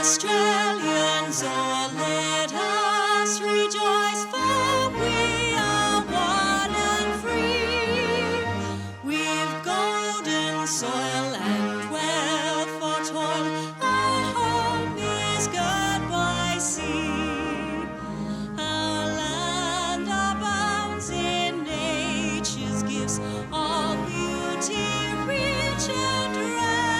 Australians, oh, let us rejoice, for we are one and free. We've golden soil and wealth for toil. Our home is girt by sea. Our land abounds in nature's gifts, all beauty rich and rare.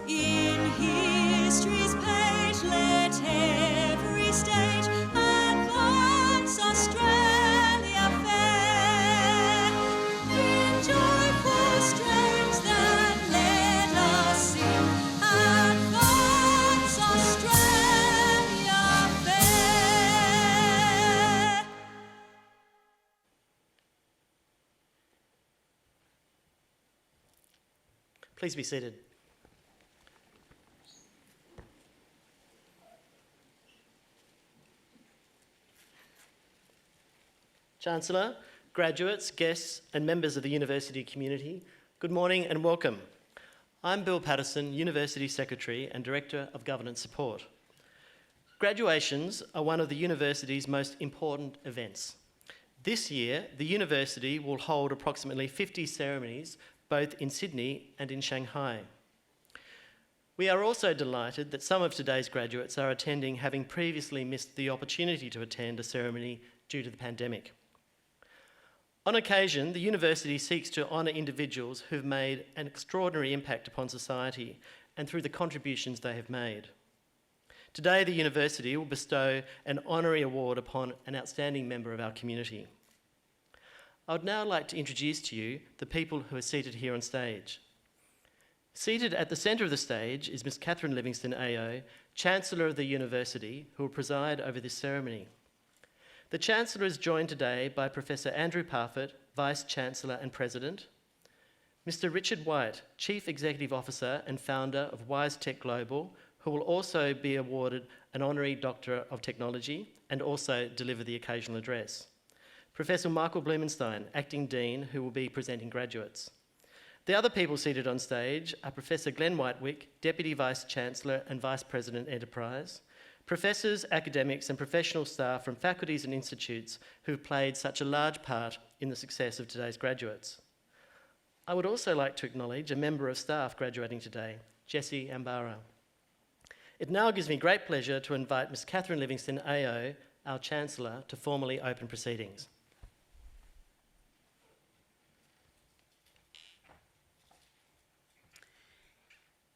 In history's page let every stage advance Australia fair. In joyful strains that let us sing, advance Australia fair. Please be seated. Chancellor, graduates, guests and members of the university community, good morning and welcome. I'm Bill Patterson, University Secretary and Director of Governance Support. Graduations are one of the university's most important events. This year, the university will hold approximately 50 ceremonies, both in Sydney and in Shanghai. We are also delighted that some of today's graduates are attending, having previously missed the opportunity to attend a ceremony due to the pandemic. On occasion, the university seeks to honour individuals who've made an extraordinary impact upon society and through the contributions they have made. Today, the university will bestow an honorary award upon an outstanding member of our community. I would now like to introduce to you the people who are seated here on stage. Seated at the centre of the stage is Ms. Catherine Livingstone AO, Chancellor of the University, who will preside over this ceremony. The Chancellor is joined today by Professor Andrew Parfitt, Vice-Chancellor and President, Mr. Richard White, Chief Executive Officer and Founder of WiseTech Global, who will also be awarded an Honorary Doctor of Technology and also deliver the occasional address. Professor Michael Blumenstein, Acting Dean, who will be presenting graduates. The other people seated on stage are Professor Glenn Whitewick, Deputy Vice-Chancellor and Vice President Enterprise, professors, academics and professional staff from faculties and institutes who've played such a large part in the success of today's graduates. I would also like to acknowledge a member of staff graduating today, Jessie Ambara. It now gives me great pleasure to invite Ms. Catherine Livingstone AO, our Chancellor, to formally open proceedings.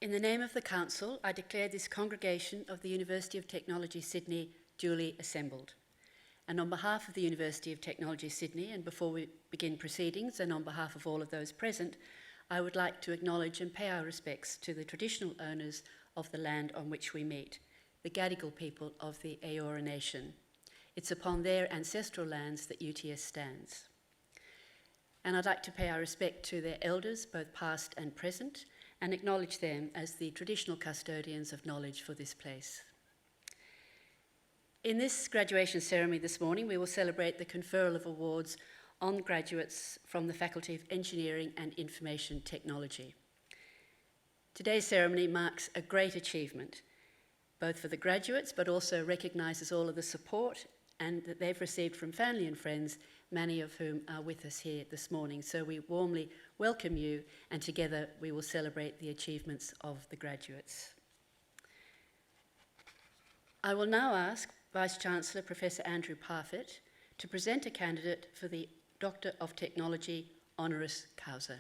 In the name of the Council, I declare this congregation of the University of Technology Sydney duly assembled. And on behalf of the University of Technology Sydney, and before we begin proceedings, and on behalf of all of those present, I would like to acknowledge and pay our respects to the traditional owners of the land on which we meet, the Gadigal people of the Eora Nation. It's upon their ancestral lands that UTS stands. And I'd like to pay our respect to their elders, both past and present, and acknowledge them as the traditional custodians of knowledge for this place. In this graduation ceremony this morning, we will celebrate the conferral of awards on graduates from the Faculty of Engineering and Information Technology. Today's ceremony marks a great achievement, both for the graduates, but also recognises all of the support and that they've received from family and friends, many of whom are with us here this morning. So we warmly welcome you, and together we will celebrate the achievements of the graduates. I will now ask Vice-Chancellor Professor Andrew Parfitt to present a candidate for the Doctor of Technology honoris causa.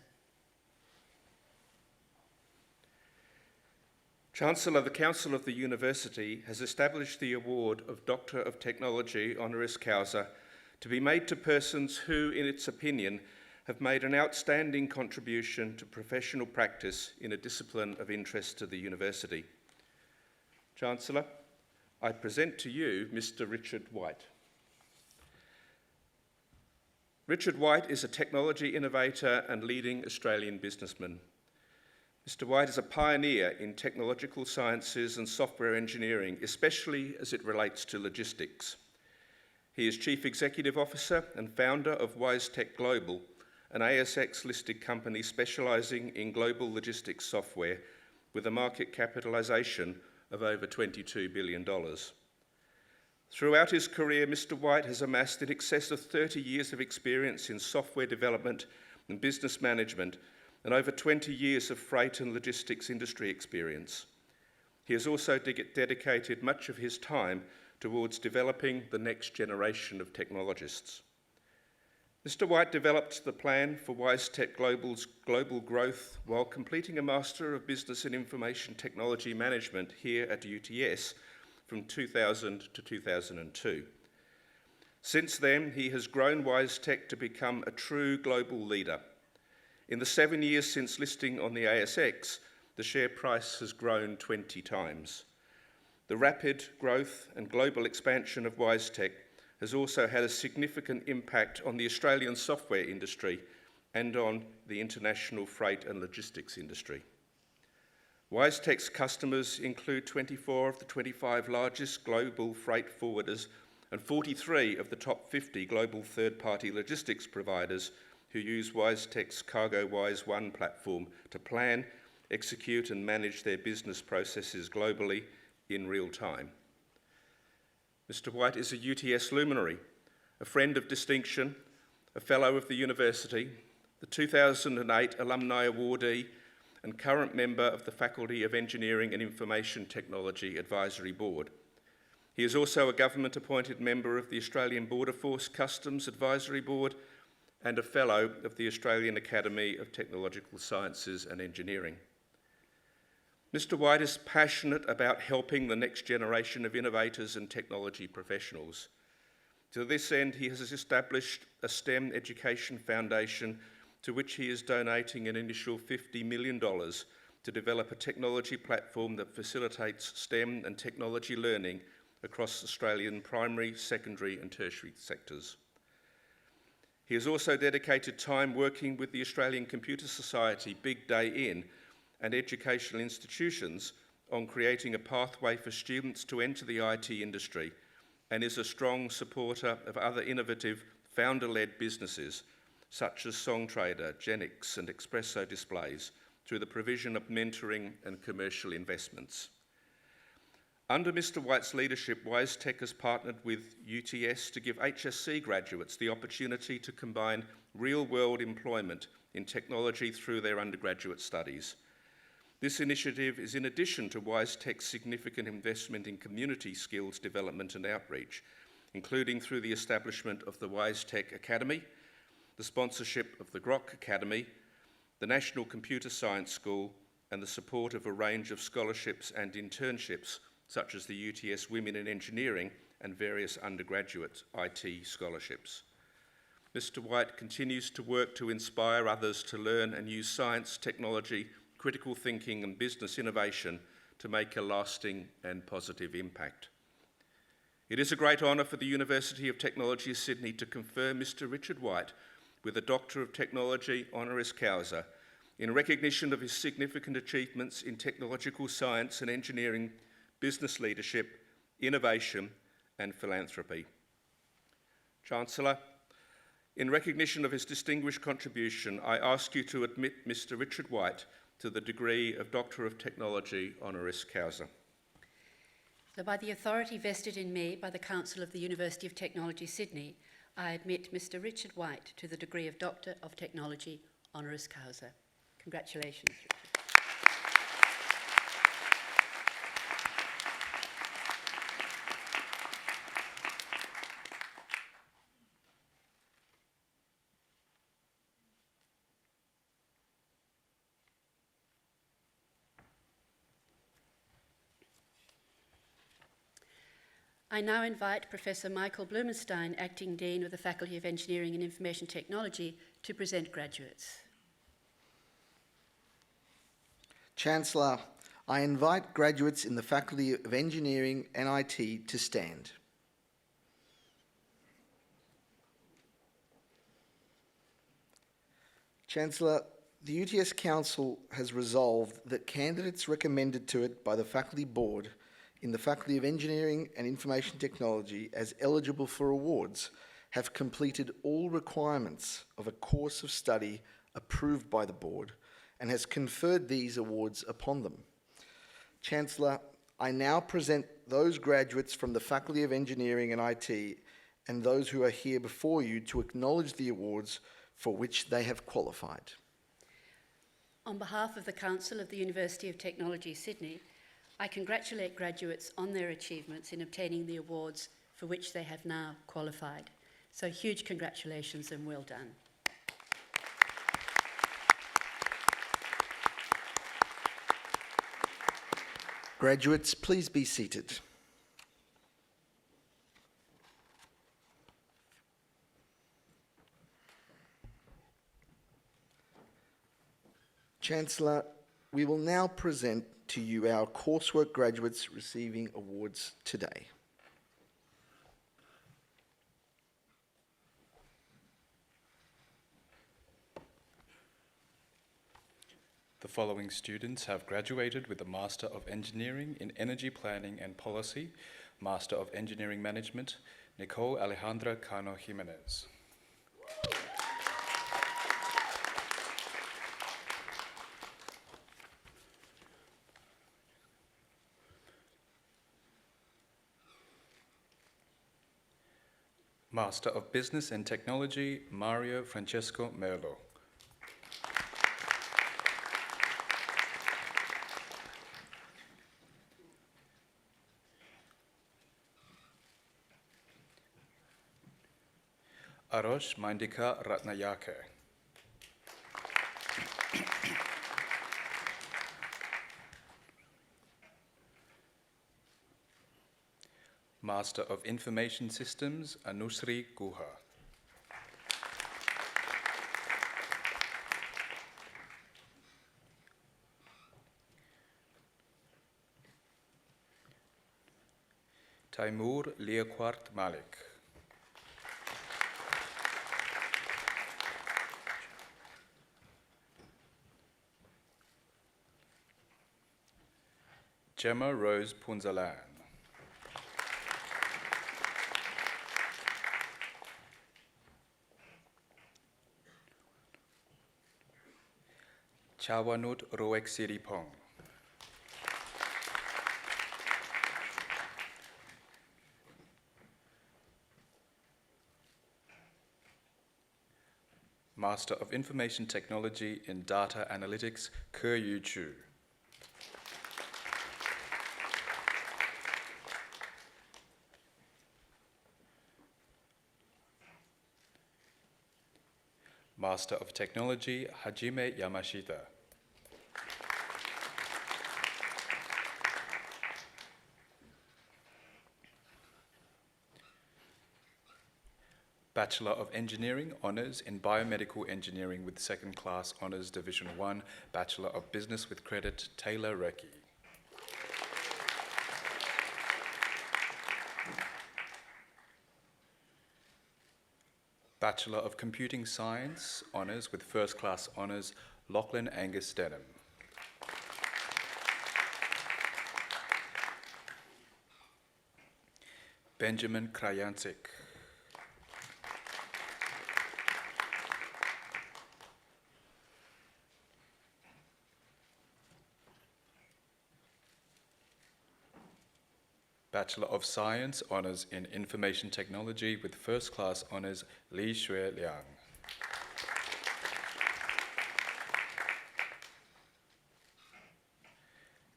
Chancellor, the Council of the University has established the award of Doctor of Technology honoris causa to be made to persons who, in its opinion, have made an outstanding contribution to professional practice in a discipline of interest to the University. Chancellor, I present to you Mr. Richard White. Richard White is a technology innovator and leading Australian businessman. Mr. White is a pioneer in technological sciences and software engineering, especially as it relates to logistics. He is Chief Executive Officer and founder of WiseTech Global, an ASX-listed company specialising in global logistics software with a market capitalisation of over $22 billion. Throughout his career, Mr. White has amassed in excess of 30 years of experience in software development and business management, and over 20 years of freight and logistics industry experience. He has also dedicated much of his time towards developing the next generation of technologists. Mr. White developed the plan for WiseTech Global's global growth while completing a Master of Business and Information Technology Management here at UTS from 2000 to 2002. Since then, he has grown WiseTech to become a true global leader. In the 7 years since listing on the ASX, the share price has grown 20 times. The rapid growth and global expansion of WiseTech has also had a significant impact on the Australian software industry and on the international freight and logistics industry. WiseTech's customers include 24 of the 25 largest global freight forwarders and 43 of the top 50 global third-party logistics providers who use WiseTech's CargoWise One platform to plan, execute and manage their business processes globally in real time. Mr. White is a UTS luminary, a friend of distinction, a fellow of the university, the 2008 alumni awardee, and current member of the Faculty of Engineering and Information Technology Advisory Board. He is also a government-appointed member of the Australian Border Force Customs Advisory Board and a fellow of the Australian Academy of Technological Sciences and Engineering. Mr. White is passionate about helping the next generation of innovators and technology professionals. To this end, he has established a STEM Education Foundation to which he is donating an initial $50 million to develop a technology platform that facilitates STEM and technology learning across Australian primary, secondary and tertiary sectors. He has also dedicated time working with the Australian Computer Society Big Day In and educational institutions on creating a pathway for students to enter the IT industry, and is a strong supporter of other innovative founder-led businesses such as Songtrader, Genix and Espresso Displays through the provision of mentoring and commercial investments. Under Mr. White's leadership, WiseTech has partnered with UTS to give HSC graduates the opportunity to combine real-world employment in technology through their undergraduate studies. This initiative is in addition to WiseTech's significant investment in community skills development and outreach, including through the establishment of the WiseTech Academy, the sponsorship of the Grok Academy, the National Computer Science School, and the support of a range of scholarships and internships, such as the UTS Women in Engineering and various undergraduate IT scholarships. Mr. White continues to work to inspire others to learn and use science, technology, critical thinking and business innovation to make a lasting and positive impact. It is a great honour for the University of Technology Sydney to confer Mr. Richard White with a Doctor of Technology honoris causa in recognition of his significant achievements in technological science and engineering, business leadership, innovation and philanthropy. Chancellor, in recognition of his distinguished contribution, I ask you to admit Mr. Richard White to the degree of Doctor of Technology honoris causa. So by the authority vested in me by the Council of the University of Technology Sydney, I admit Mr. Richard White to the degree of Doctor of Technology honoris causa. Congratulations, Richard. I now invite Professor Michael Blumenstein, Acting Dean of the Faculty of Engineering and Information Technology, to present graduates. Chancellor, I invite graduates in the Faculty of Engineering and IT to stand. Chancellor, the UTS Council has resolved that candidates recommended to it by the Faculty Board in the Faculty of Engineering and Information Technology as eligible for awards have completed all requirements of a course of study approved by the Board and has conferred these awards upon them. Chancellor, I now present those graduates from the Faculty of Engineering and IT and those who are here before you to acknowledge the awards for which they have qualified. On behalf of the Council of the University of Technology, Sydney, I congratulate graduates on their achievements in obtaining the awards for which they have now qualified. So huge congratulations and well done. Graduates, please be seated. Chancellor, we will now present to you our coursework graduates receiving awards today. The following students have graduated with a Master of Engineering in Energy Planning and Policy, Master of Engineering Management, Nicole Alejandra Cano Jimenez. Master of Business and Technology, Mario Francesco Merlo. Arosh Mandika Ratnayake. Master of Information Systems, Anusri Guha. Taimur Leokwart Malik. Gemma Rose Punzalan. Chawanut Roek Siripong. Master of Information Technology in Data Analytics, Ke Yu Chu. Master of Technology, Hajime Yamashita. Bachelor of Engineering, Honours in Biomedical Engineering with Second Class Honours Division 1, Bachelor of Business with Credit, Taylor Recchi. Bachelor of Computing Science, Honours with First Class Honours, Lachlan Angus Denham. Benjamin Krajancic. Bachelor of Science, Honours in Information Technology with First Class Honours, Li Xue Liang.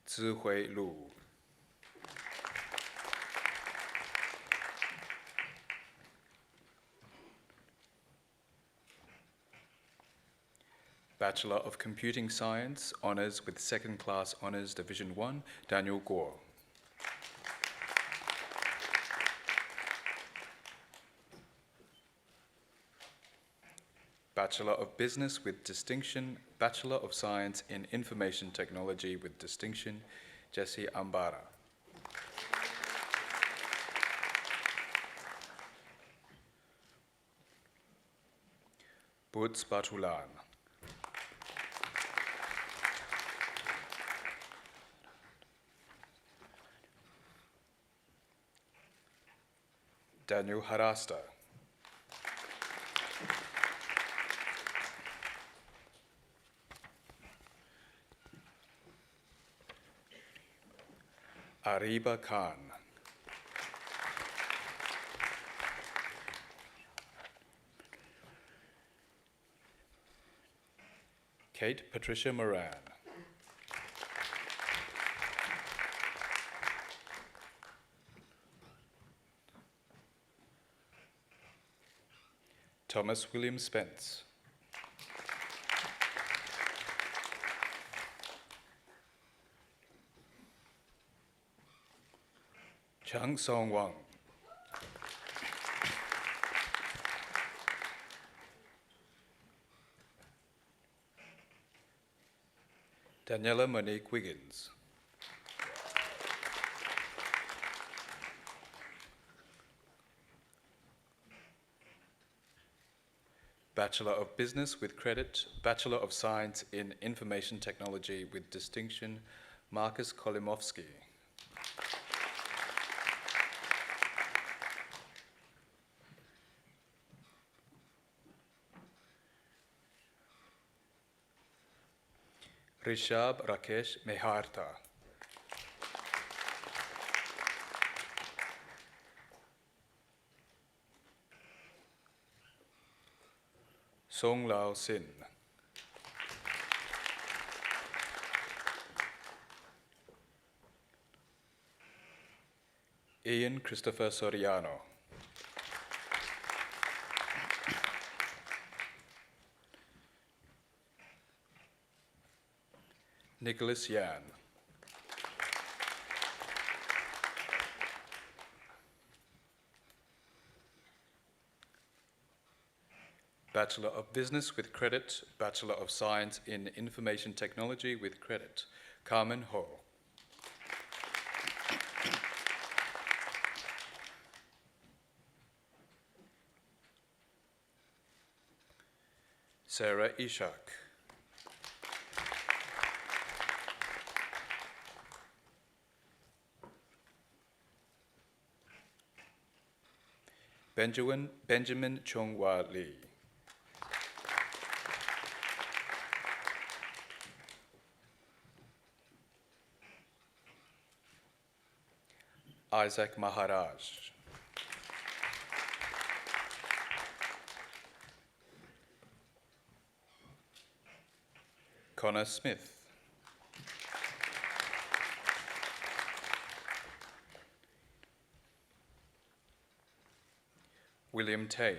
Zihui Lu. Bachelor of Computing Science, Honours with Second Class Honours Division 1, Daniel Gore. Bachelor of Business with Distinction, Bachelor of Science in Information Technology with Distinction, Jesse Ambara. Butz Batulan. Daniel Harasta. Ariba Khan. Kate Patricia Moran. Thomas William Spence. Chang Song Wang. Daniela Monique Wiggins. Bachelor of Business with Credit, Bachelor of Science in Information Technology with Distinction, Marcus Kolimovsky. Rishab Rakesh Meharta. Song Lao Sin. Ian Christopher Soriano. Nicholas Yan. Bachelor of Business with Credit, Bachelor of Science in Information Technology with Credit, Carmen Ho. Sarah Ishak. Benjamin Chonghua Lee. Isaac Maharaj. Connor Smith. William Tain.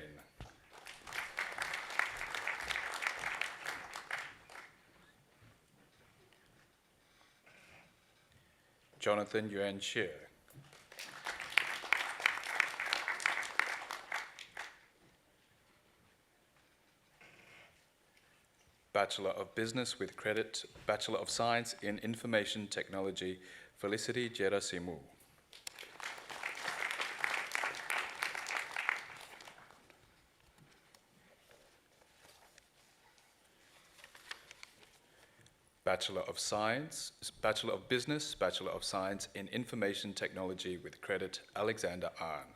Jonathan Yuan Xie. Bachelor of Business with Credit, Bachelor of Science in Information Technology, Felicity Gerasimu. Bachelor of Science, Bachelor of Business, Bachelor of Science in Information Technology with Credit, Alexander Ahn.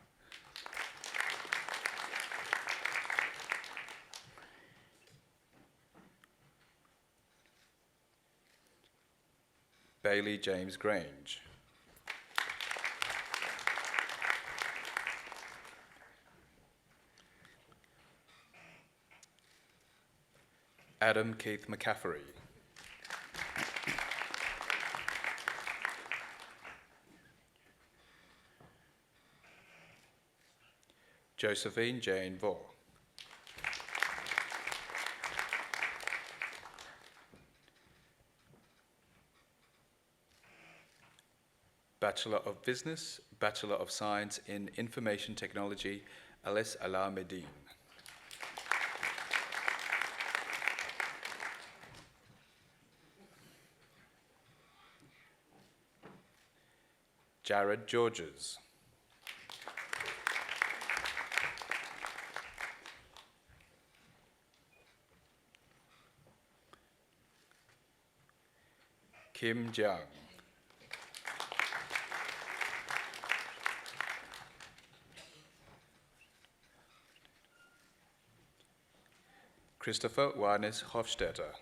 Bailey James Grange. Adam Keith McCaffery. Josephine Jane Vaux. Bachelor of Business, Bachelor of Science in Information Technology, Alice Ala Medine. Jared Georges. Kim Jiang. Christopher Warnes Hofstetter.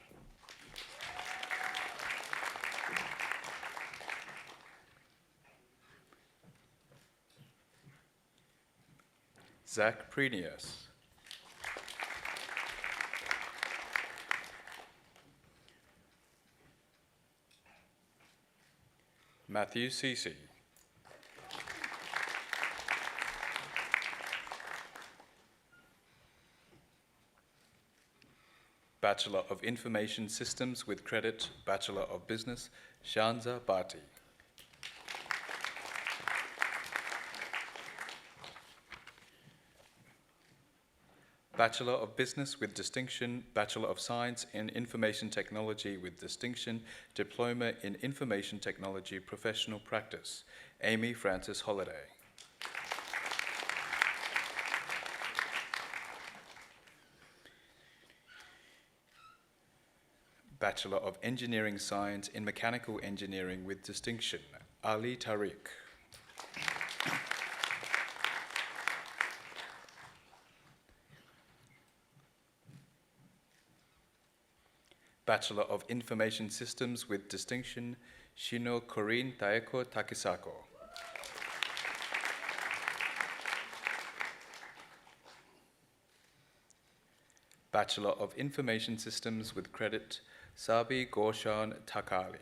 Zach Prenius. Matthew Cece. Bachelor of Information Systems with credit, Bachelor of Business, Shanza Bhatti. Bachelor of Business with distinction, Bachelor of Science in Information Technology with distinction, Diploma in Information Technology Professional Practice, Amy Frances Holliday. Bachelor of Engineering Science in Mechanical Engineering with distinction, Ali Tariq. Bachelor of Information Systems with distinction, Shino Corinne Taeko Takisako. Bachelor of Information Systems with credit, Sabi Goshan Takali.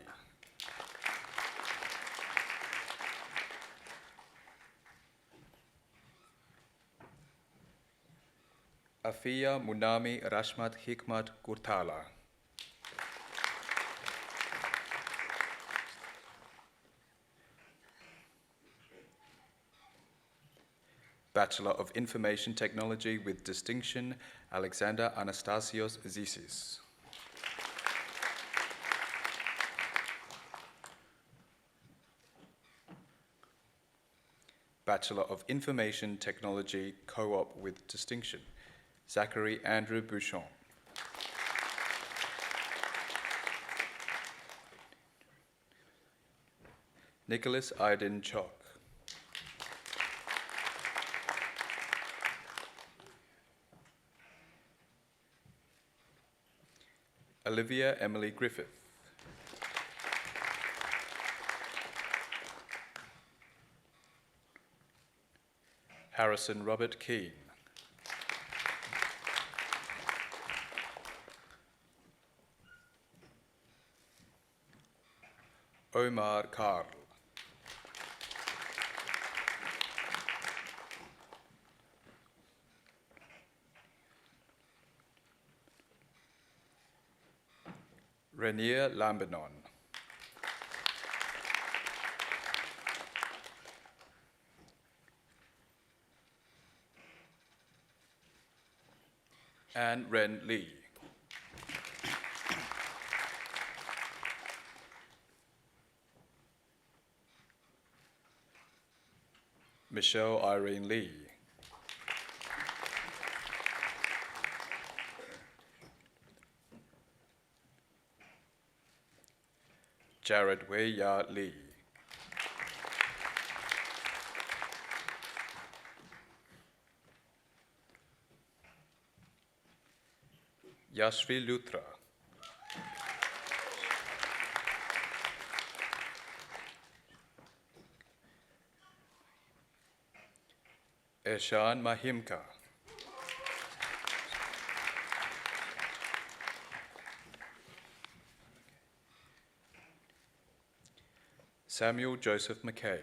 Afia Munami Rashmat Hikmat Gurtala. Bachelor of Information Technology with distinction, Alexander Anastasios Zisis. Bachelor of Information Technology Co-op with distinction, Zachary Andrew Bouchon. Nicholas Aydin Chok. Olivia Emily Griffith. Harrison Robert Keane. Omar Karl. Renier Lambanon. Anne Ren Lee. Michelle Irene Lee. Jared Wei Ya Lee. Yashvi Luthra. Eshan Mahimka. Samuel Joseph McKay.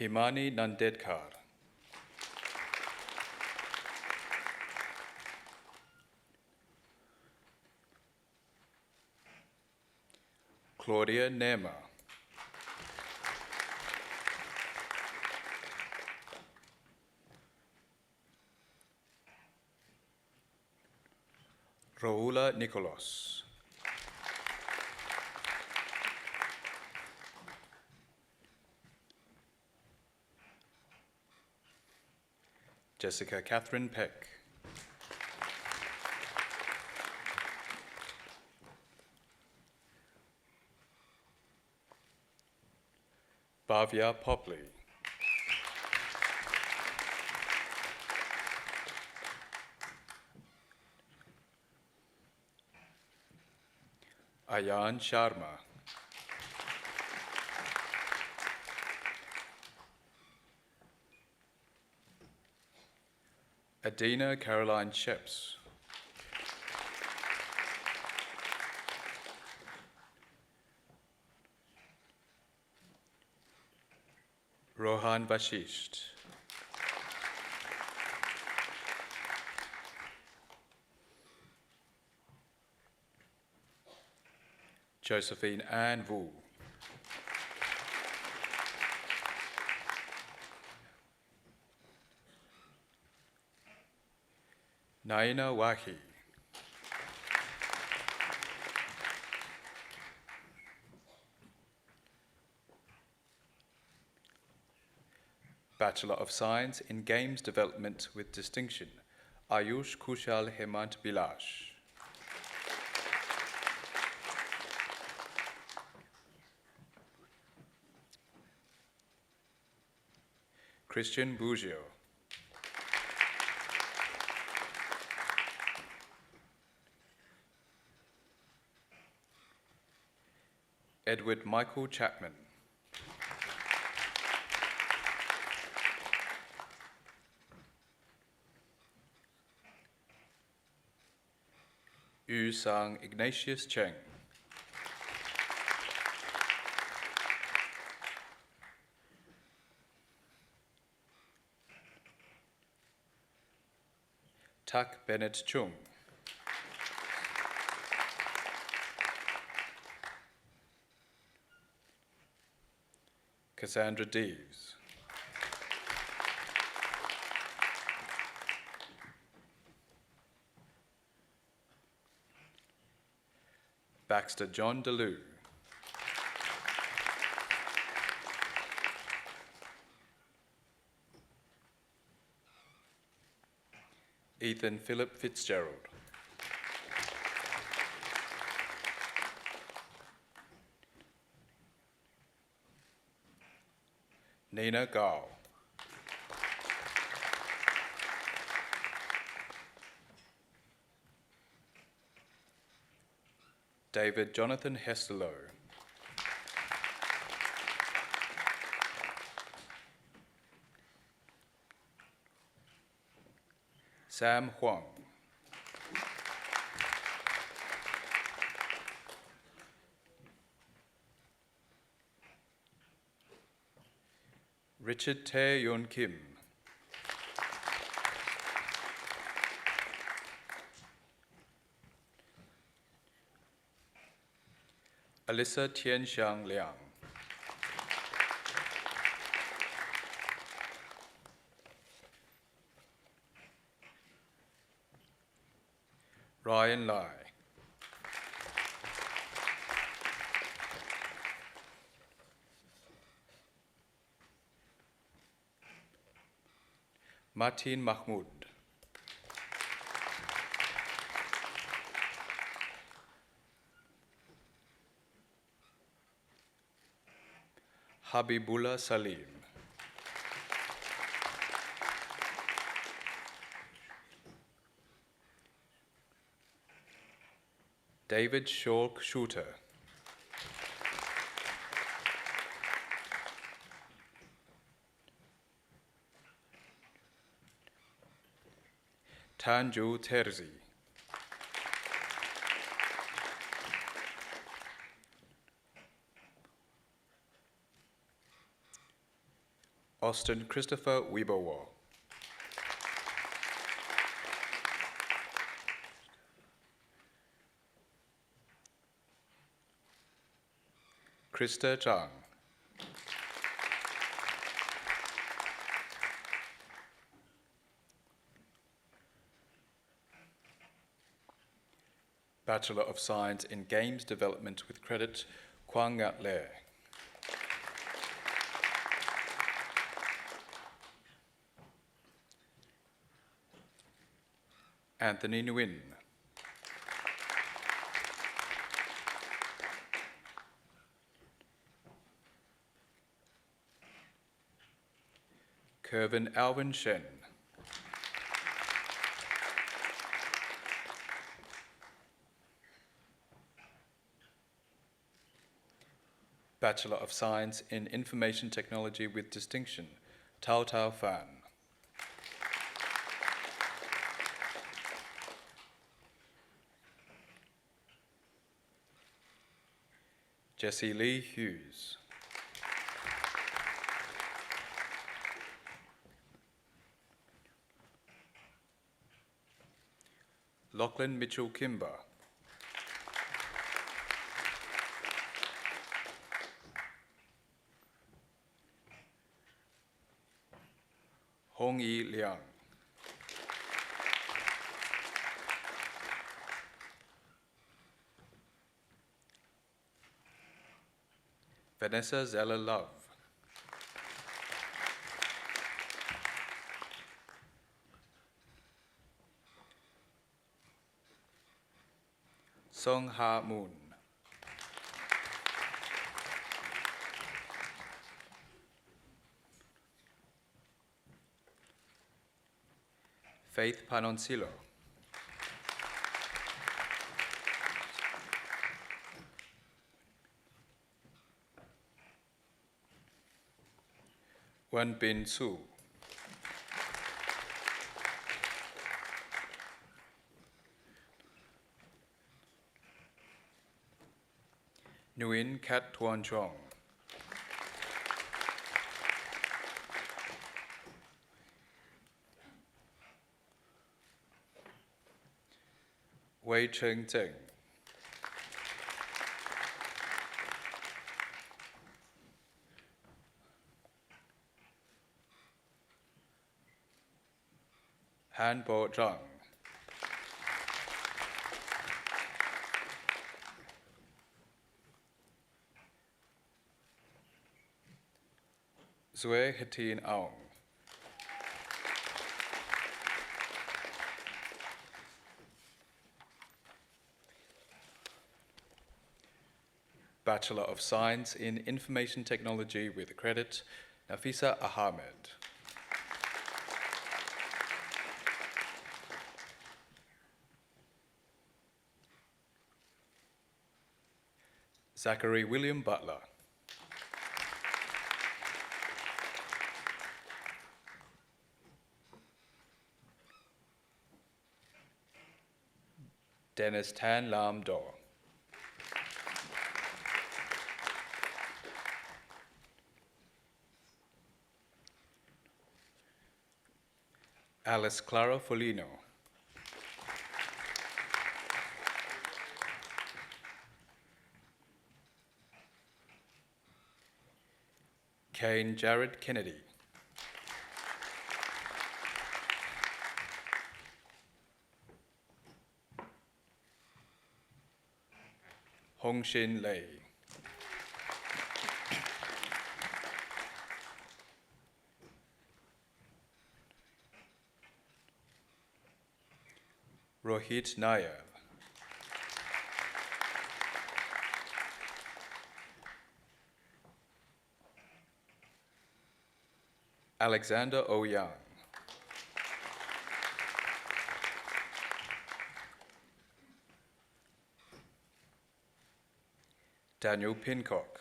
Himani Nandedkar. Claudia Nema. Raula Nicolos. Jessica Catherine Peck. Bhavya Popley. Ayan Sharma. Adina Caroline Sheps. Rohan Vashisht. Josephine Ann Wu. Naina Wahi. Bachelor of Science in Games Development with Distinction, Ayush Kushal Hemant Bilash. Christian Bougio. Edward Michael Chapman. Yu Sang Ignatius Cheng. Tak Bennett Chung. Cassandra Deves. Baxter John DeLue. Ethan Philip Fitzgerald. Nina Gao. David Jonathan Hestelow. Sam Huang. Richard Tae Yun Kim. Alyssa Tianxiang Liang. Ryan Lai. Martin Mahmoud. Habibullah Salim. David Shork Shooter. Tanju Terzi. Austin Christopher Weiberwar. Krista Zhang. Bachelor of Science in Games Development with Credit, Kwang Ngat Le. Anthony Nguyen. Kervin Alvin Shen. Bachelor of Science in Information Technology with distinction, Tao Tao Fan. Jessie Lee Hughes. Lachlan Mitchell Kimber. Hong Yi Liang. Vanessa Zeller Love. Song Ha Moon. Faith Panoncillo. Wen Bin Su. Nguyen Kat Tuan Chong. Wei Cheng Zeng. Han Bo Zhang. Zue Hatin Aung. Bachelor of Science in Information Technology with credit, Nafisa Ahmed. Zachary William Butler. Dennis Tan Lam Do. Alice Clara Folino. Kane Jared Kennedy. Hong Shin Lei. Rohit Nair. Alexander Ouyang. Daniel Pincock.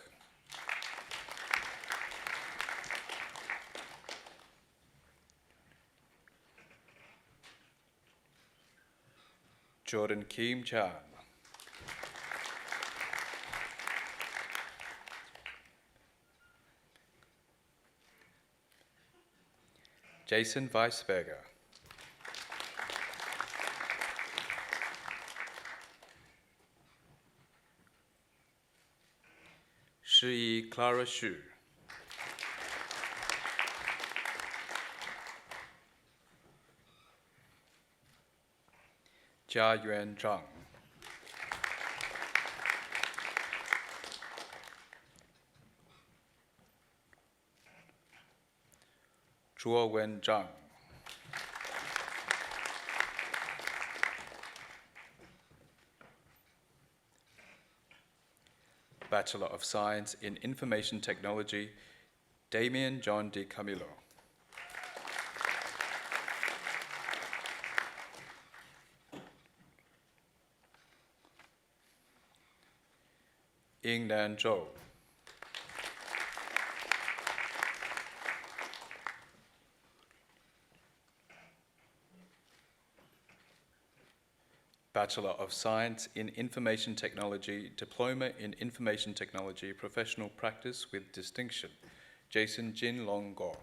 Jordan Kim Chan. Jason Weisberger. Shi Clara Xu. Jia Yuan Zhang. Zhuo Wen Zhang. Bachelor of Science in Information Technology, Damien John Di Camillo. Ying Nan Zhou. Bachelor of Science in Information Technology, Diploma in Information Technology, Professional Practice with Distinction, Jason Jin Long Go.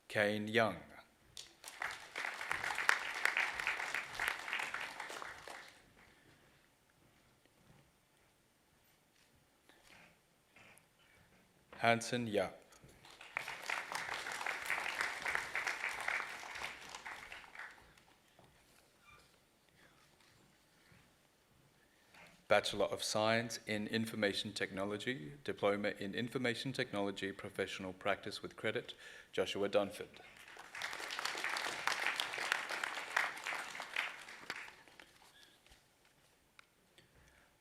Kane Young. Hanson Yap. Bachelor of Science in Information Technology, Diploma in Information Technology, Professional Practice with Credit, Joshua Dunford.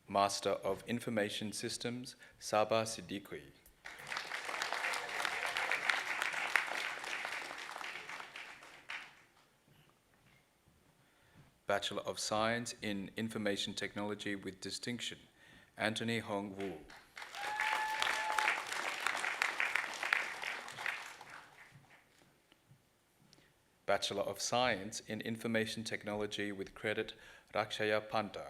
Master of Information Systems, Saba Siddiqui. Bachelor of Science in Information Technology with Distinction, Anthony Hong Wu. Bachelor of Science in Information Technology with Credit, Rakshaya Panta.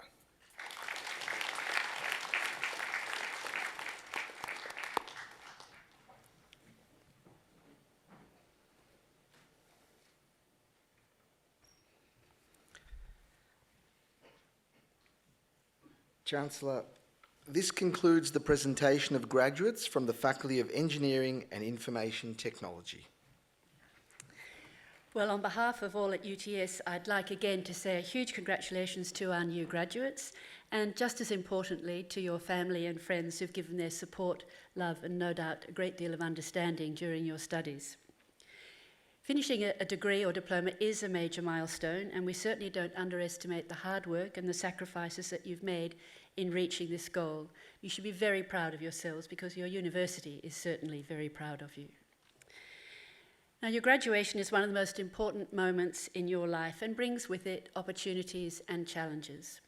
Chancellor, this concludes the presentation of graduates from the Faculty of Engineering and Information Technology. Well, on behalf of all at UTS, I'd like again to say a huge congratulations to our new graduates, and just as importantly to your family and friends who've given their support, love and no doubt a great deal of understanding during your studies. Finishing a degree or diploma is a major milestone, and we certainly don't underestimate the hard work and the sacrifices that you've made in reaching this goal. You should be very proud of yourselves because your university is certainly very proud of you. Now, your graduation is one of the most important moments in your life and brings with it opportunities and challenges.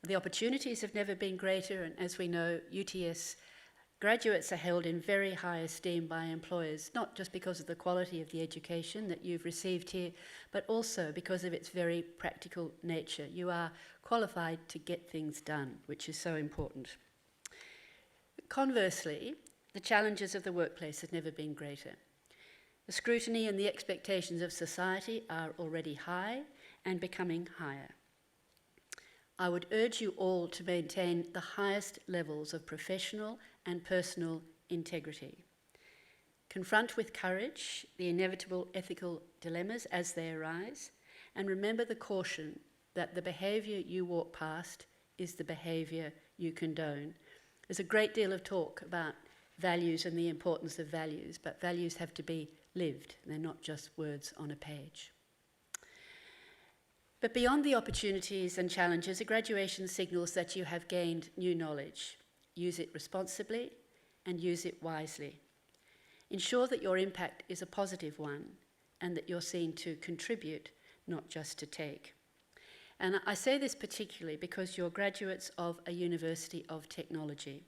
The opportunities have never been greater, and as we know, UTS graduates are held in very high esteem by employers, not just because of the quality of the education that you've received here, but also because of its very practical nature. You are qualified to get things done, which is so important. Conversely, the challenges of the workplace have never been greater. The scrutiny and the expectations of society are already high and becoming higher. I would urge you all to maintain the highest levels of professional and personal integrity. Confront with courage the inevitable ethical dilemmas as they arise, and remember the caution that the behaviour you walk past is the behaviour you condone. There's a great deal of talk about values and the importance of values, but values have to be lived. They're not just words on a page. But beyond the opportunities and challenges, a graduation signals that you have gained new knowledge. Use it responsibly and use it wisely. Ensure that your impact is a positive one and that you're seen to contribute, not just to take. And I say this particularly because you're graduates of a university of technology.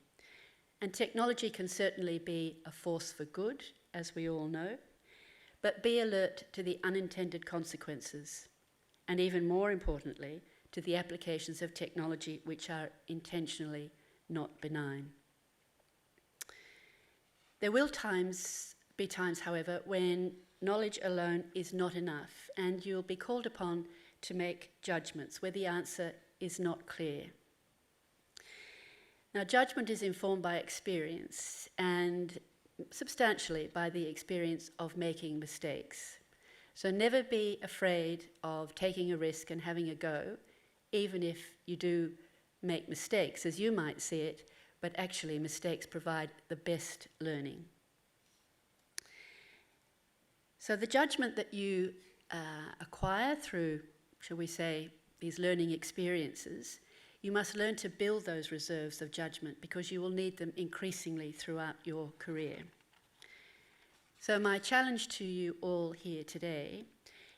And technology can certainly be a force for good, as we all know, but be alert to the unintended consequences, and even more importantly, to the applications of technology which are intentionally not benign. There will be times, however, when knowledge alone is not enough, and you'll be called upon to make judgments where the answer is not clear. Now, judgment is informed by experience and substantially by the experience of making mistakes. So never be afraid of taking a risk and having a go, even if you do make mistakes, as you might see it, but actually mistakes provide the best learning. So the judgment that you acquire through, shall we say, these learning experiences, you must learn to build those reserves of judgment because you will need them increasingly throughout your career. So my challenge to you all here today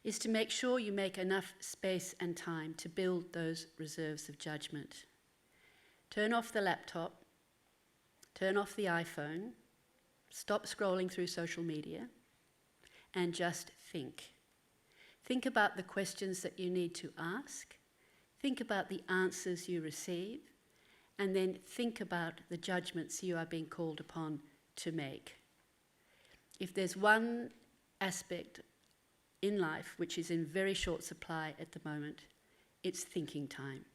is to make sure you make enough space and time to build those reserves of judgment. Turn off the laptop turn off the iPhone, stop scrolling through social media, and just think. Think about the questions that you need to ask, think about the answers you receive, and then think about the judgments you are being called upon to make. If there's one aspect in life which is in very short supply at the moment, it's thinking time.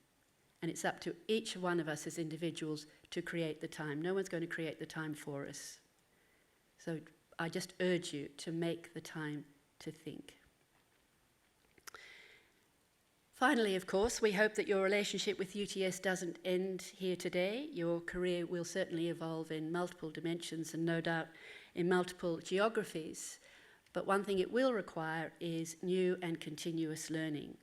And it's up to each one of us as individuals to create the time. No one's going to create the time for us. So I just urge you to make the time to think. Finally, of course, we hope that your relationship with UTS doesn't end here today. Your career will certainly evolve in multiple dimensions and no doubt in multiple geographies. But one thing it will require is new and continuous learning.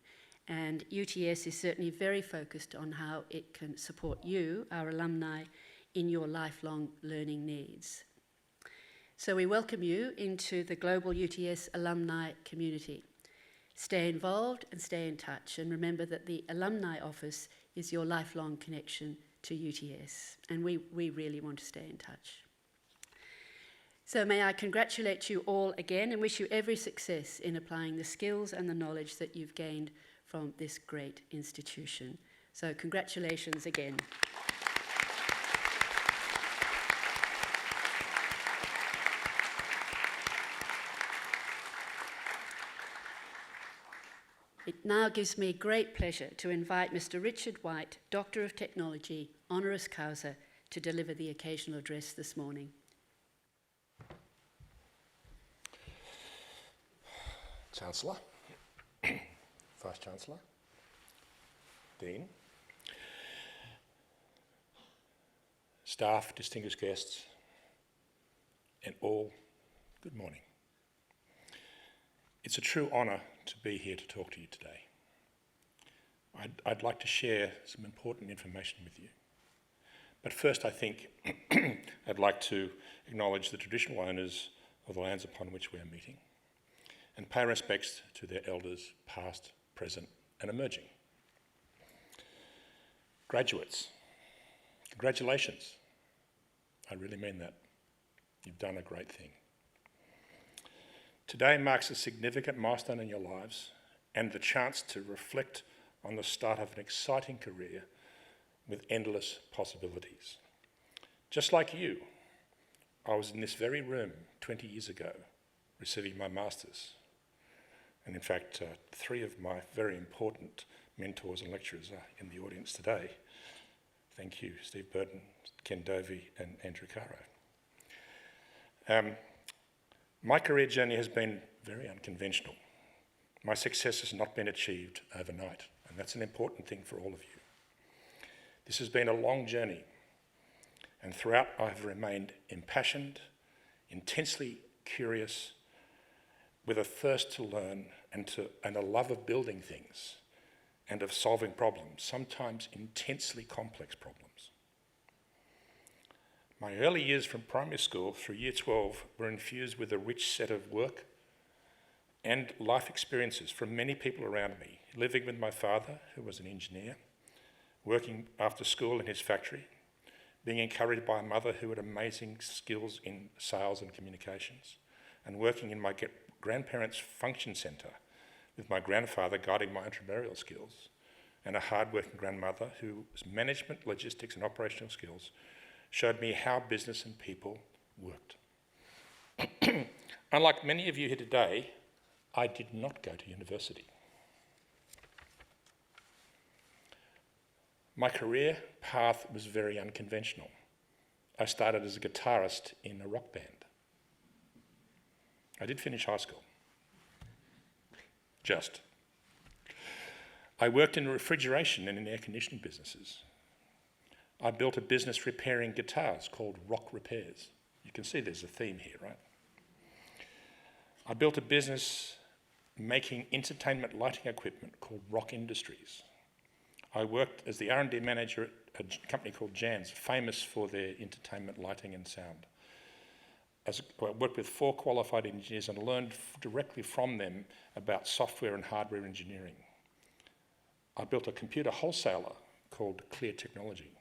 And UTS is certainly very focused on how it can support you, our alumni, in your lifelong learning needs. So we welcome you into the global UTS alumni community. Stay involved and stay in touch, and remember that the Alumni Office is your lifelong connection to UTS, and we really want to stay in touch. So may I congratulate you all again and wish you every success in applying the skills and the knowledge that you've gained from this great institution. So congratulations again. It now gives me great pleasure to invite Mr. Richard White, Doctor of Technology, honoris causa, to deliver the occasional address this morning. Chancellor, Vice-Chancellor, Dean, staff, distinguished guests, and all, good morning. It's a true honour to be here to talk to you today. I'd like to share some important information with you. But first, I think I'd like to acknowledge the traditional owners of the lands upon which we are meeting and pay respects to their elders, past, present, and emerging. Graduates, congratulations. I really mean that. You've done a great thing. Today marks a significant milestone in your lives and the chance to reflect on the start of an exciting career with endless possibilities. Just like you, I was in this very room 20 years ago receiving my master's. And in fact, 3 of my very important mentors and lecturers are in the audience today. Thank you, Steve Burton, Ken Dovey, and Andrew Caro. My career journey has been very unconventional. My success has not been achieved overnight, and that's an important thing for all of you. This has been a long journey, and throughout I have remained impassioned, intensely curious, with a thirst to learn and a love of building things and of solving problems, sometimes intensely complex problems. My early years from primary school through year 12 were infused with a rich set of work and life experiences from many people around me, living with my father, who was an engineer, working after school in his factory, being encouraged by a mother who had amazing skills in sales and communications, and working in my grandparents' function centre with my grandfather guiding my entrepreneurial skills, and a hard-working grandmother whose management, logistics and operational skills showed me how business and people worked. Unlike many of you here today, I did not go to university. My career path was very unconventional. I started as a guitarist in a rock band. I did finish high school. Just. I worked in refrigeration and in air conditioning businesses. I built a business repairing guitars called Rock Repairs. You can see there's a theme here, right? I built a business making entertainment lighting equipment called Rock Industries. I worked as the R&D manager at a company called Jan's, famous for their entertainment lighting and sound. I worked with 4 qualified engineers and learned directly from them about software and hardware engineering. I built a computer wholesaler called Clear Technology.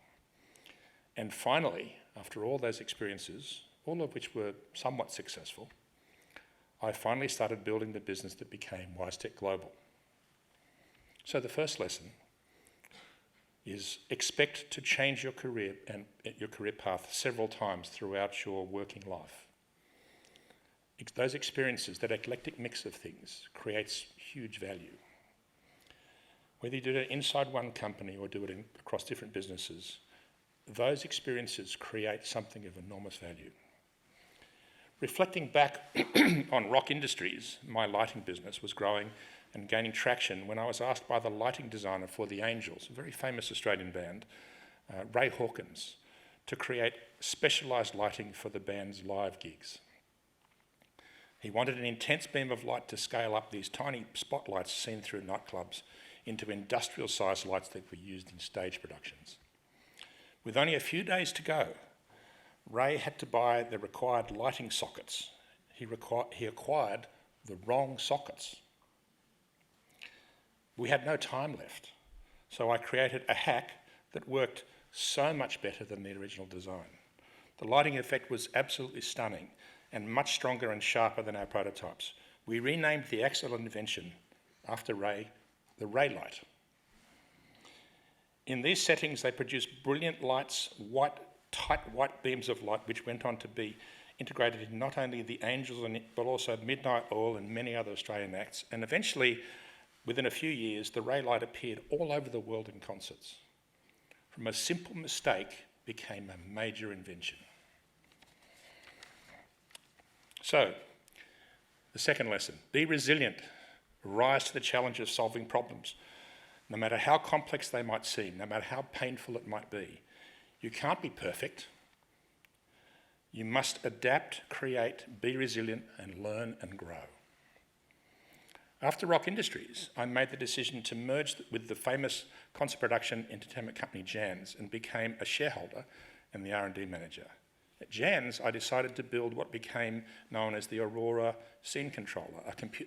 And finally, after all those experiences, all of which were somewhat successful, I finally started building the business that became WiseTech Global. So the first lesson is expect to change your career and your career path several times throughout your working life. Those experiences, that eclectic mix of things, creates huge value. Whether you do it inside one company or do it across different businesses, those experiences create something of enormous value. Reflecting back on Rock Industries, my lighting business was growing and gaining traction when I was asked by the lighting designer for the Angels, a very famous Australian band, Ray Hawkins, to create specialised lighting for the band's live gigs. He wanted an intense beam of light to scale up these tiny spotlights seen through nightclubs into industrial-sized lights that were used in stage productions. With only a few days to go, Ray had to buy the required lighting sockets. He acquired the wrong sockets. We had no time left, so I created a hack that worked so much better than the original design. The lighting effect was absolutely stunning and much stronger and sharper than our prototypes. We renamed the excellent invention after Ray, the Ray light. In these settings, they produced brilliant lights, tight white beams of light, which went on to be integrated in not only the Angels, but also Midnight Oil and many other Australian acts. And eventually, within a few years, the Ray light appeared all over the world in concerts. From a simple mistake, became a major invention. So, the second lesson, be resilient. Rise to the challenge of solving problems, no matter how complex they might seem, no matter how painful it might be. You can't be perfect. You must adapt, create, be resilient, and learn and grow. After Rock Industries, I made the decision to merge with the famous concert production entertainment company Jan's and became a shareholder and the R&D manager. At Jan's, I decided to build what became known as the Aurora Scene Controller,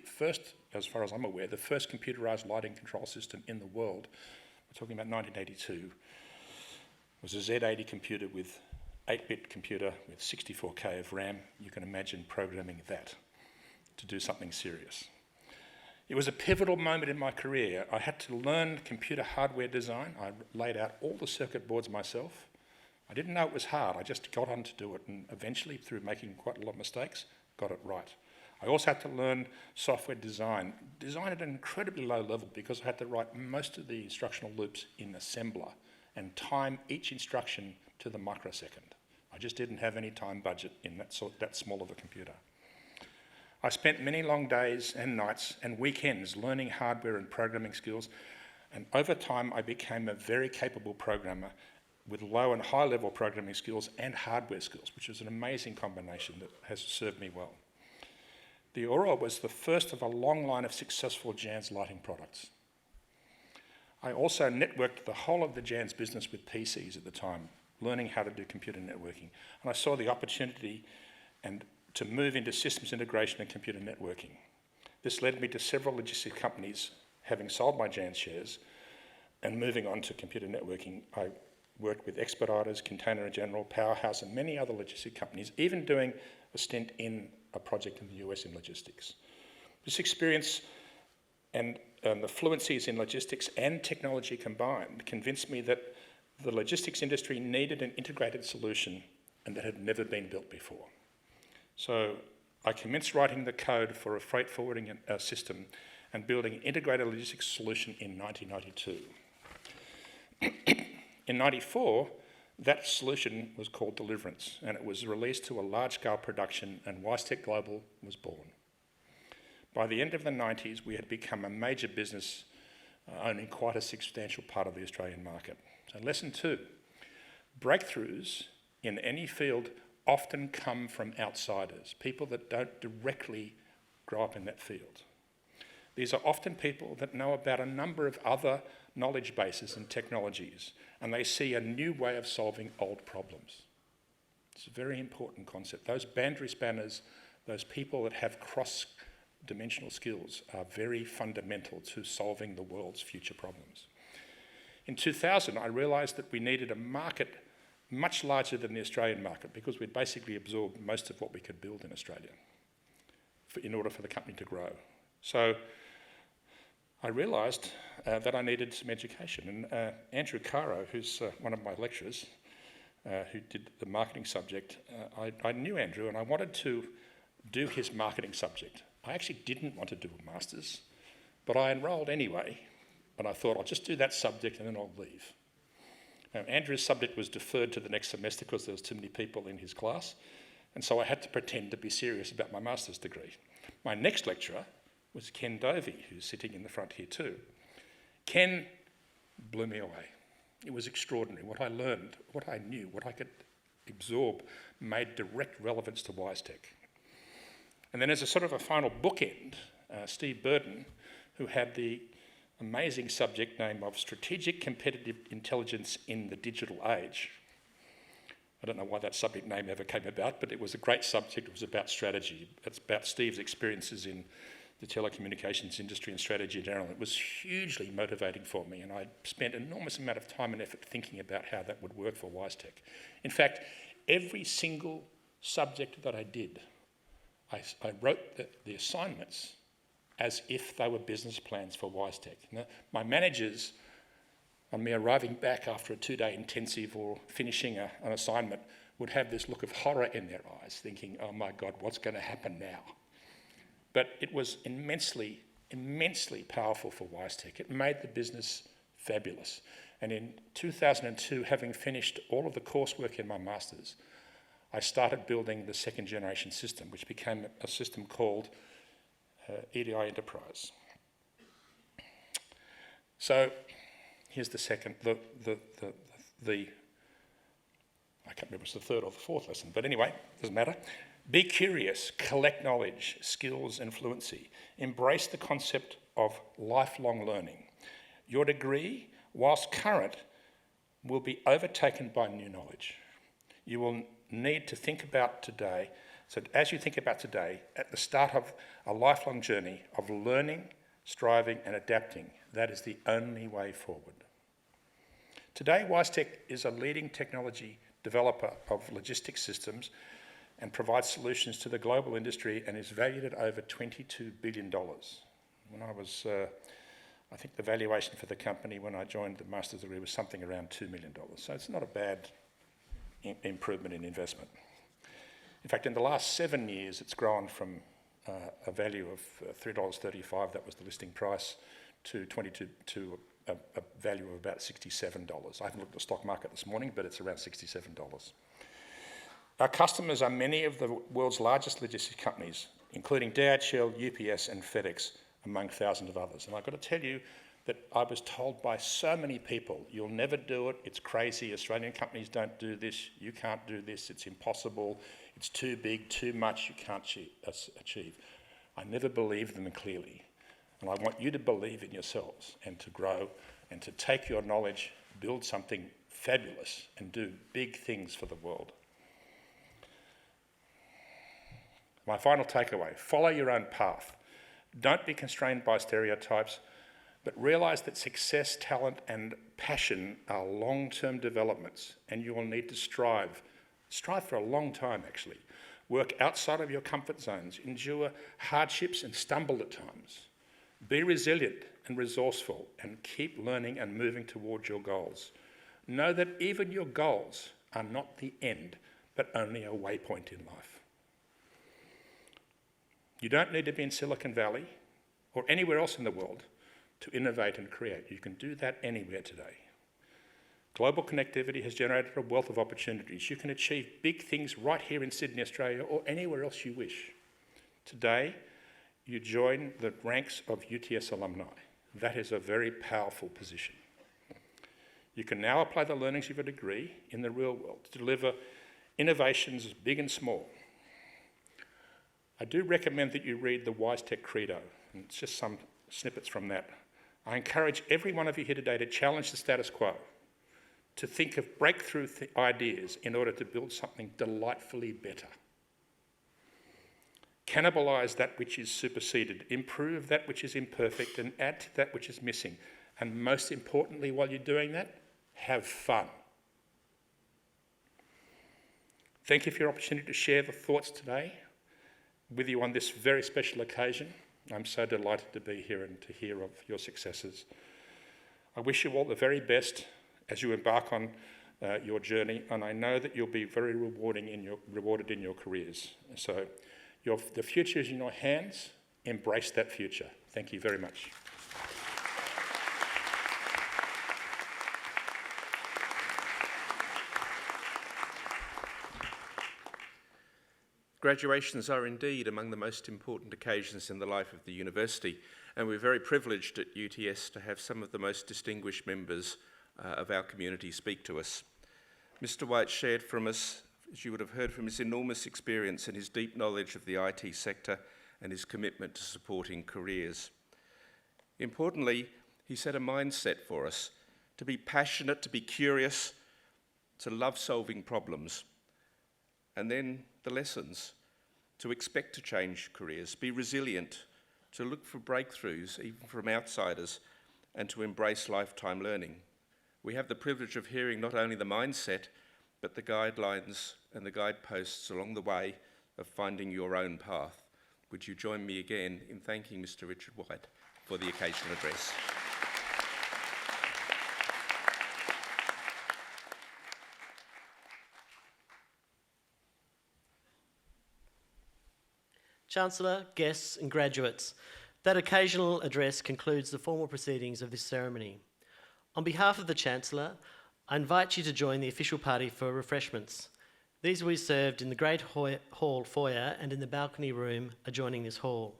first, as far as I'm aware, the first computerised lighting control system in the world. We're talking about 1982. It was a Z80 computer with 8-bit computer with 64K of RAM. You can imagine programming that to do something serious. It was a pivotal moment in my career. I had to learn computer hardware design. I laid out all the circuit boards myself. I didn't know it was hard. I just got on to do it, and eventually, through making quite a lot of mistakes, got it right. I also had to learn software design at an incredibly low level because I had to write most of the instructional loops in assembler and time each instruction to the microsecond. I just didn't have any time budget in that small of a computer. I spent many long days and nights and weekends learning hardware and programming skills, and over time I became a very capable programmer with low and high level programming skills and hardware skills, which is an amazing combination that has served me well. The Aurora was the first of a long line of successful Jan's lighting products. I also networked the whole of the Jan's business with PCs at the time, learning how to do computer networking. And I saw the opportunity to move into systems integration and computer networking. This led me to several logistics companies, having sold my Jan's shares, and moving on to computer networking. I worked with Expeditors, Container General, Powerhouse, and many other logistics companies, even doing a stint in a project in the US in logistics. This experience and the fluencies in logistics and technology combined convinced me that the logistics industry needed an integrated solution and that had never been built before. So I commenced writing the code for a freight forwarding system and building an integrated logistics solution in 1992. In 1994, that solution was called Deliverance, and it was released to a large-scale production, and WiseTech Global was born. By the end of the 90s, we had become a major business owning quite a substantial part of the Australian market. So lesson 2, breakthroughs in any field often come from outsiders, people that don't directly grow up in that field. These are often people that know about a number of other knowledge bases and technologies, and they see a new way of solving old problems. It's a very important concept. Those boundary spanners, those people that have cross-dimensional skills are very fundamental to solving the world's future problems. In 2000, I realised that we needed a market much larger than the Australian market because we'd basically absorbed most of what we could build in Australia in order for the company to grow. So I realised that I needed some education. And Andrew Caro, who's one of my lecturers, who did the marketing subject, I knew Andrew and I wanted to do his marketing subject. I actually didn't want to do a master's, but I enrolled anyway, and I thought I'll just do that subject and then I'll leave. Now, Andrew's subject was deferred to the next semester because there was too many people in his class, and so I had to pretend to be serious about my master's degree. My next lecturer was Ken Dovey, who's sitting in the front here too. Ken blew me away. It was extraordinary. What I learned, what I knew, what I could absorb made direct relevance to WiseTech. And then as a sort of a final bookend, Steve Burden, who had the amazing subject name of Strategic Competitive Intelligence in the Digital Age. I don't know why that subject name ever came about, but it was a great subject. It was about strategy. It's about Steve's experiences in the telecommunications industry and strategy in general. It was hugely motivating for me, and I spent an enormous amount of time and effort thinking about how that would work for WiseTech. In fact, every single subject that I did, I wrote the assignments as if they were business plans for WiseTech. Now, my managers, on me arriving back after a 2-day intensive or finishing an assignment, would have this look of horror in their eyes, thinking, oh my God, what's going to happen now? But it was immensely, immensely powerful for WiseTech. It made the business fabulous. And in 2002, having finished all of the coursework in my master's, I started building the second generation system, which became a system called EDI Enterprise. So here's the second, I can't remember if it's the third or the fourth lesson, but anyway, doesn't matter. Be curious, collect knowledge, skills and fluency. Embrace the concept of lifelong learning. Your degree, whilst current, will be overtaken by new knowledge. You will need to think about today. So as you think about today, at the start of a lifelong journey of learning, striving and adapting, that is the only way forward. Today, WiseTech is a leading technology developer of logistics systems and provides solutions to the global industry and is valued at over $22 billion. When I was, I think the valuation for the company when I joined the master's degree was something around $2 million. So it's not a bad improvement in investment. In fact, in the last 7 years, it's grown from a value of $3.35, that was the listing price, to a value of about $67. I haven't looked at the stock market this morning, but it's around $67. Our customers are many of the world's largest logistics companies, including DHL, UPS and FedEx, among thousands of others. And I've got to tell you that I was told by so many people, you'll never do it, it's crazy, Australian companies don't do this, you can't do this, it's impossible, it's too big, too much, you can't achieve. I never believed them clearly. And I want you to believe in yourselves and to grow and to take your knowledge, build something fabulous and do big things for the world. My final takeaway, follow your own path. Don't be constrained by stereotypes, but realise that success, talent and passion are long-term developments and you will need to strive for a long time actually. Work outside of your comfort zones, endure hardships and stumble at times. Be resilient and resourceful and keep learning and moving towards your goals. Know that even your goals are not the end, but only a waypoint in life. You don't need to be in Silicon Valley or anywhere else in the world to innovate and create. You can do that anywhere today. Global connectivity has generated a wealth of opportunities. You can achieve big things right here in Sydney, Australia, or anywhere else you wish. Today, you join the ranks of UTS alumni. That is a very powerful position. You can now apply the learnings of a degree in the real world to deliver innovations big and small. I do recommend that you read the WiseTech Credo, and it's just some snippets from that. I encourage every one of you here today to challenge the status quo, to think of breakthrough ideas in order to build something delightfully better. Cannibalise that which is superseded, improve that which is imperfect, and add to that which is missing. And most importantly, while you're doing that, have fun. Thank you for your opportunity to share the thoughts today with you on this very special occasion. I'm so delighted to be here and to hear of your successes. I wish you all the very best as you embark on your journey, and I know that you'll be very rewarded in your careers. So the future is in your hands. Embrace that future. Thank you very much. Graduations are indeed among the most important occasions in the life of the university, and we're very privileged at UTS to have some of the most distinguished members of our community speak to us. Mr. White shared from us, as you would have heard, from his enormous experience and his deep knowledge of the IT sector and his commitment to supporting careers. Importantly, he set a mindset for us to be passionate, to be curious, to love solving problems. And then the lessons, to expect to change careers, be resilient, to look for breakthroughs, even from outsiders, and to embrace lifetime learning. We have the privilege of hearing not only the mindset, but the guidelines and the guideposts along the way of finding your own path. Would you join me again in thanking Mr. Richard White for the occasional address? Chancellor, guests and graduates, that occasional address concludes the formal proceedings of this ceremony. On behalf of the Chancellor, I invite you to join the official party for refreshments. These will be served in the Great Hall foyer and in the balcony room adjoining this hall.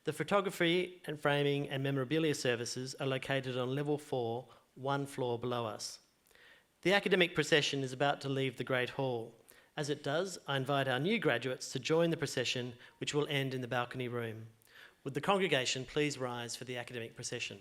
The photography and framing and memorabilia services are located on level 4, one floor below us. The academic procession is about to leave the Great Hall. As it does, I invite our new graduates to join the procession, which will end in the balcony room. Would the congregation please rise for the academic procession?